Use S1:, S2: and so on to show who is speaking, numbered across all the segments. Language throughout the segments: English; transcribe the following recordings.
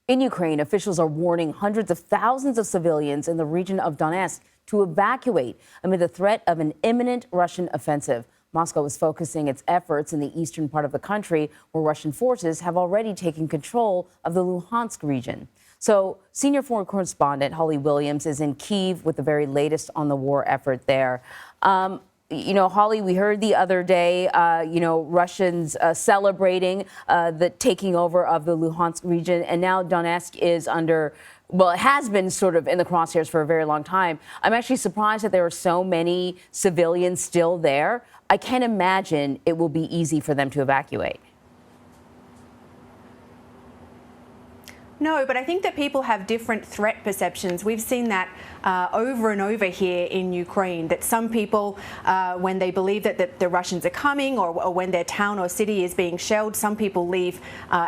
S1: In Ukraine, officials are warning hundreds of thousands of civilians in the region of Donetsk to evacuate amid the threat of an imminent Russian offensive. Moscow is focusing its efforts in the eastern part of the country, where Russian forces have already taken control of the Luhansk region. So senior foreign correspondent Holly Williams is in Kyiv with the very latest on the war effort there. Holly, we heard the other day, Russians celebrating the taking over of the Luhansk region, and now Donetsk is it has been sort of in the crosshairs for a very long time. I'm actually surprised that there are so many civilians still there. I can't imagine it will be easy for them to evacuate.
S2: No, but I think that people have different threat perceptions. We've seen that over and over here in Ukraine, that some people, when they believe that the Russians are coming or when their town or city is being shelled, some people leave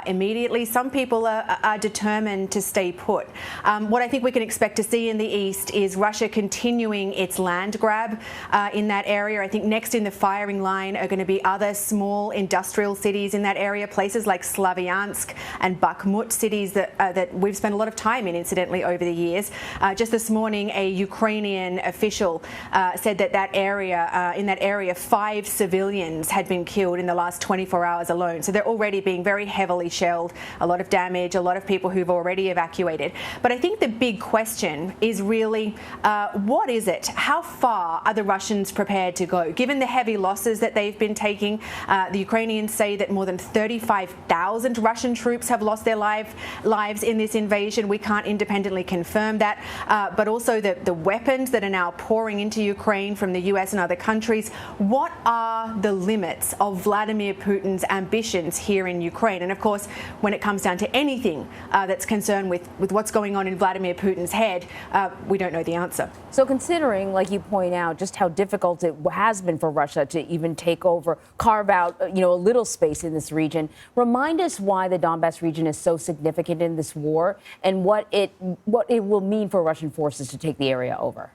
S2: immediately. Some people are determined to stay put. What I think we can expect to see in the east is Russia continuing its land grab in that area. I think next in the firing line are going to be other small industrial cities in that area, places like Slavyansk and Bakhmut, cities that we've spent a lot of time in, incidentally, over the years. Just this morning, a Ukrainian official said that in that area, 5 civilians had been killed in the last 24 hours alone. So they're already being very heavily shelled, a lot of damage, a lot of people who've already evacuated. But I think the big question is really, what is it? How far are the Russians prepared to go? Given the heavy losses that they've been taking, the Ukrainians say that more than 35,000 Russian troops have lost their lives in this invasion. We can't independently confirm that, but also the weapons that are now pouring into Ukraine from the US and other countries. What are the limits of Vladimir Putin's ambitions here in Ukraine? And of course, when it comes down to anything that's concerned with what's going on in Vladimir Putin's head, we don't know the answer.
S1: So considering, like you point out, just how difficult it has been for Russia to even take over, carve out, a little space in this region, remind us why the Donbass region is so significant in this war and what it will mean for Russian forces to take the area over.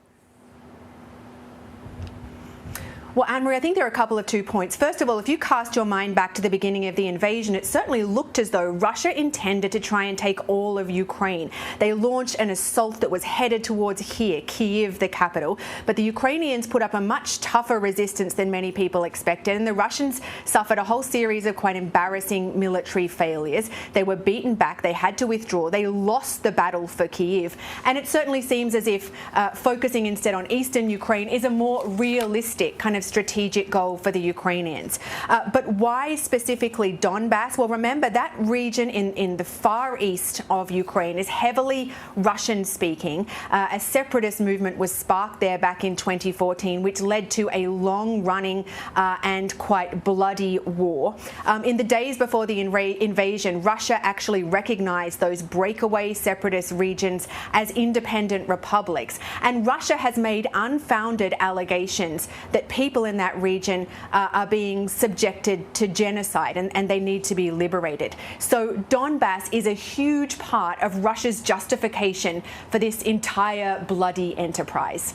S2: Well, Anne-Marie, I think there are a couple of 2 points. First of all, if you cast your mind back to the beginning of the invasion, it certainly looked as though Russia intended to try and take all of Ukraine. They launched an assault that was headed towards here, Kyiv, the capital. But the Ukrainians put up a much tougher resistance than many people expected, and the Russians suffered a whole series of quite embarrassing military failures. They were beaten back. They had to withdraw. They lost the battle for Kyiv. And it certainly seems as if focusing instead on eastern Ukraine is a more realistic kind of strategic goal for the Ukrainians. But why specifically Donbass? Well, remember that region in the far east of Ukraine is heavily Russian speaking. A separatist movement was sparked there back in 2014, which led to a long running and quite bloody war. In the days before the invasion, Russia actually recognized those breakaway separatist regions as independent republics. And Russia has made unfounded allegations that people in that region are being subjected to genocide and they need to be liberated. So Donbass is a huge part of Russia's justification for this entire bloody enterprise.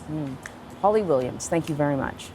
S1: Holly Williams, thank you very much.